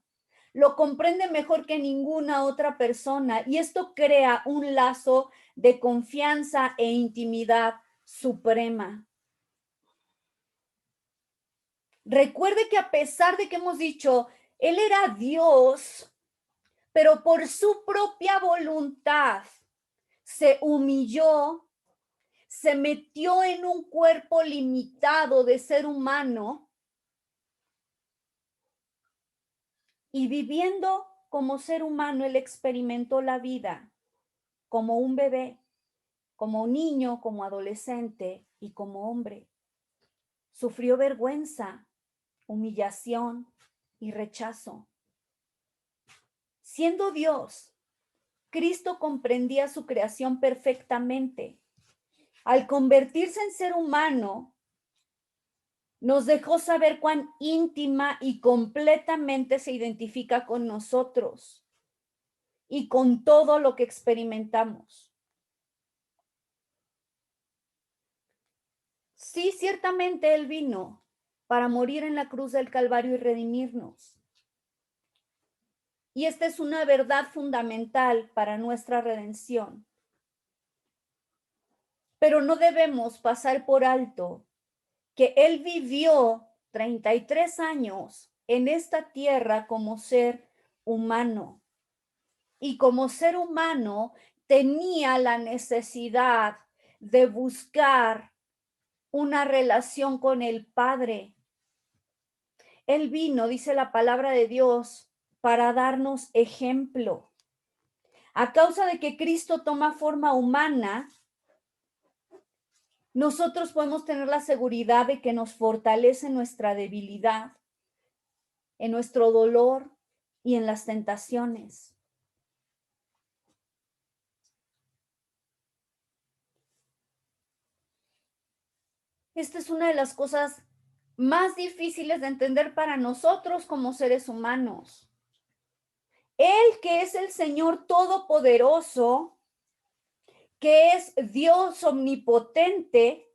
Lo comprende mejor que ninguna otra persona y esto crea un lazo de confianza e intimidad suprema. Recuerde que a pesar de que hemos dicho, Él era Dios, pero por su propia voluntad se humilló, se metió en un cuerpo limitado de ser humano y viviendo como ser humano, Él experimentó la vida como un bebé, como un niño, como adolescente y como hombre. Sufrió vergüenza, humillación y rechazo. Siendo Dios, Cristo comprendía su creación perfectamente. Al convertirse en ser humano, nos dejó saber cuán íntima y completamente se identifica con nosotros y con todo lo que experimentamos. Sí, ciertamente Él vino para morir en la cruz del Calvario y redimirnos. Y esta es una verdad fundamental para nuestra redención. Pero no debemos pasar por alto que Él vivió 33 años en esta tierra como ser humano. Y como ser humano tenía la necesidad de buscar una relación con el Padre. Él vino, dice la palabra de Dios, para darnos ejemplo. A causa de que Cristo toma forma humana, nosotros podemos tener la seguridad de que nos fortalece nuestra debilidad, en nuestro dolor y en las tentaciones. Esta es una de las cosas más difíciles de entender para nosotros como seres humanos. Él, que es el Señor Todopoderoso, que es Dios omnipotente,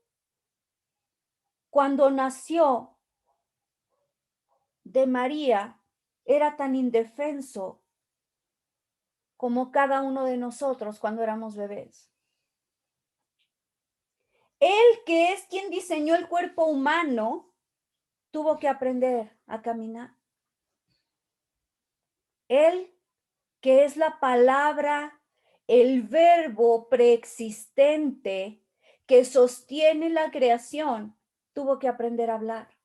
cuando nació de María, era tan indefenso como cada uno de nosotros cuando éramos bebés. Él, que es quien diseñó el cuerpo humano, tuvo que aprender a caminar. Él, que es la palabra, el verbo preexistente que sostiene la creación, tuvo que aprender a hablar,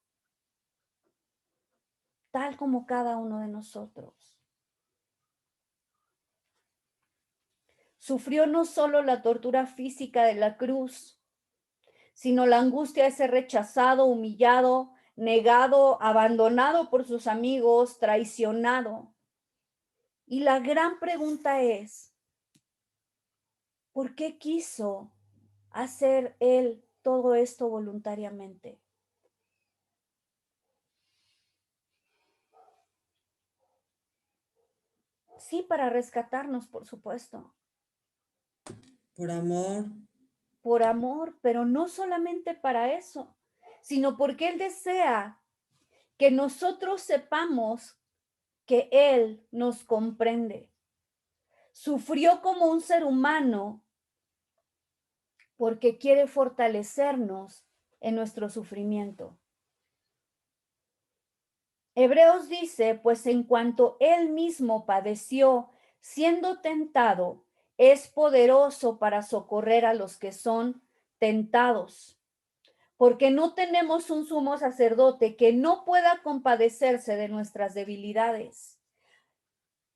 tal como cada uno de nosotros. Sufrió no solo la tortura física de la cruz, sino la angustia de ser rechazado, humillado, negado, abandonado por sus amigos, traicionado. Y la gran pregunta es, ¿por qué quiso hacer Él todo esto voluntariamente? Sí, para rescatarnos, por supuesto. Por amor. Por amor, pero no solamente para eso, sino porque Él desea que nosotros sepamos que Él nos comprende. Sufrió como un ser humano porque quiere fortalecernos en nuestro sufrimiento. Hebreos dice, pues en cuanto Él mismo padeció siendo tentado, es poderoso para socorrer a los que son tentados. Porque no tenemos un sumo sacerdote que no pueda compadecerse de nuestras debilidades.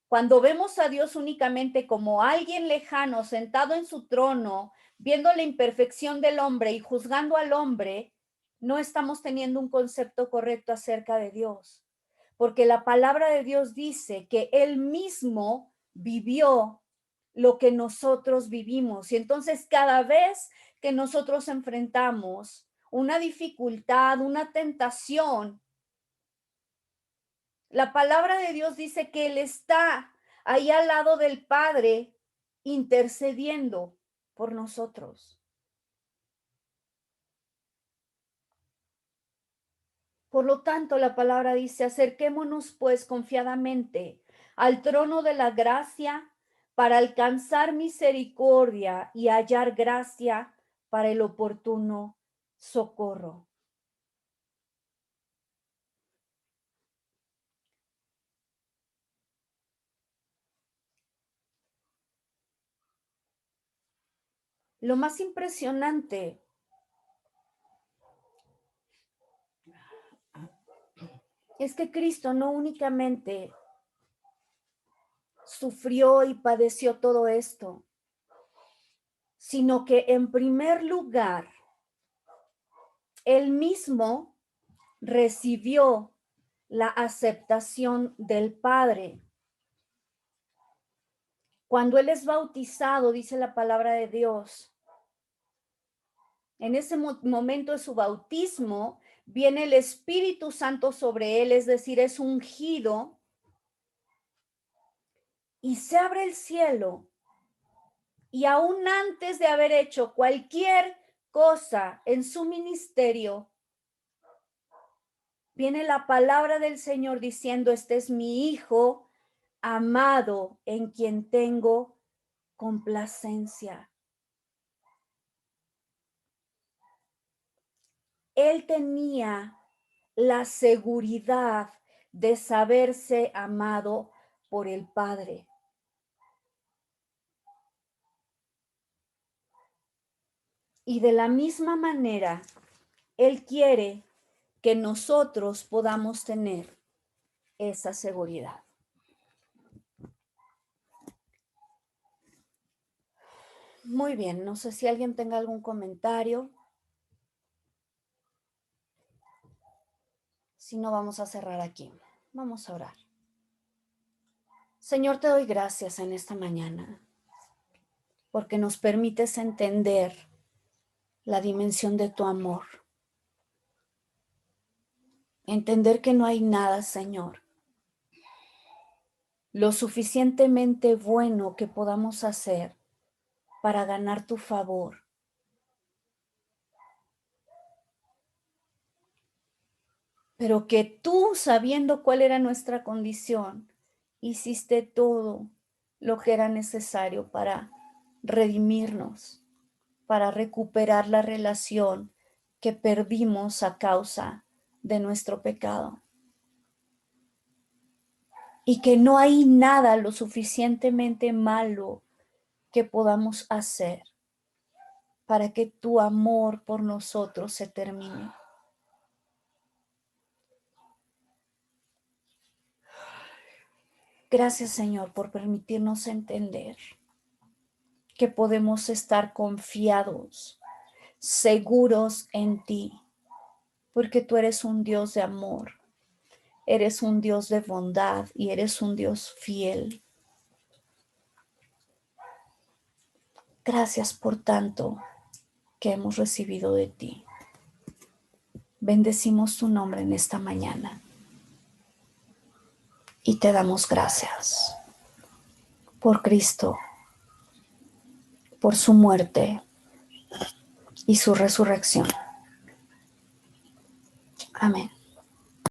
Cuando vemos a Dios únicamente como alguien lejano, sentado en su trono, viendo la imperfección del hombre y juzgando al hombre, no estamos teniendo un concepto correcto acerca de Dios. Porque la palabra de Dios dice que Él mismo vivió lo que nosotros vivimos. Y entonces cada vez que nosotros enfrentamos una dificultad, una tentación, la palabra de Dios dice que Él está ahí al lado del Padre intercediendo por nosotros. Por lo tanto, la palabra dice, acerquémonos pues confiadamente al trono de la gracia para alcanzar misericordia y hallar gracia para el oportuno socorro. Lo más impresionante es que Cristo no únicamente sufrió y padeció todo esto, sino que en primer lugar, Él mismo recibió la aceptación del Padre. Cuando Él es bautizado, dice la palabra de Dios, en ese momento de su bautismo, viene el Espíritu Santo sobre Él, es decir, es ungido, y se abre el cielo. Y aún antes de haber hecho cualquier cosa en su ministerio, viene la palabra del Señor diciendo, este es mi Hijo amado en quien tengo complacencia. Él tenía la seguridad de saberse amado por el Padre. Y de la misma manera, Él quiere que nosotros podamos tener esa seguridad. Muy bien, no sé si alguien tenga algún comentario. Si no, vamos a cerrar aquí. Vamos a orar. Señor, te doy gracias en esta mañana porque nos permites entender la dimensión de tu amor. Entender que no hay nada, Señor, lo suficientemente bueno que podamos hacer para ganar tu favor. Pero que tú, sabiendo cuál era nuestra condición, hiciste todo lo que era necesario para redimirnos, para recuperar la relación que perdimos a causa de nuestro pecado. Y que no hay nada lo suficientemente malo que podamos hacer para que tu amor por nosotros se termine. Gracias, Señor, por permitirnos entender que podemos estar confiados, seguros en ti, porque tú eres un Dios de amor, eres un Dios de bondad y eres un Dios fiel. Gracias por tanto que hemos recibido de ti. Bendecimos tu nombre en esta mañana y te damos gracias por Cristo, por su muerte y su resurrección. Amén.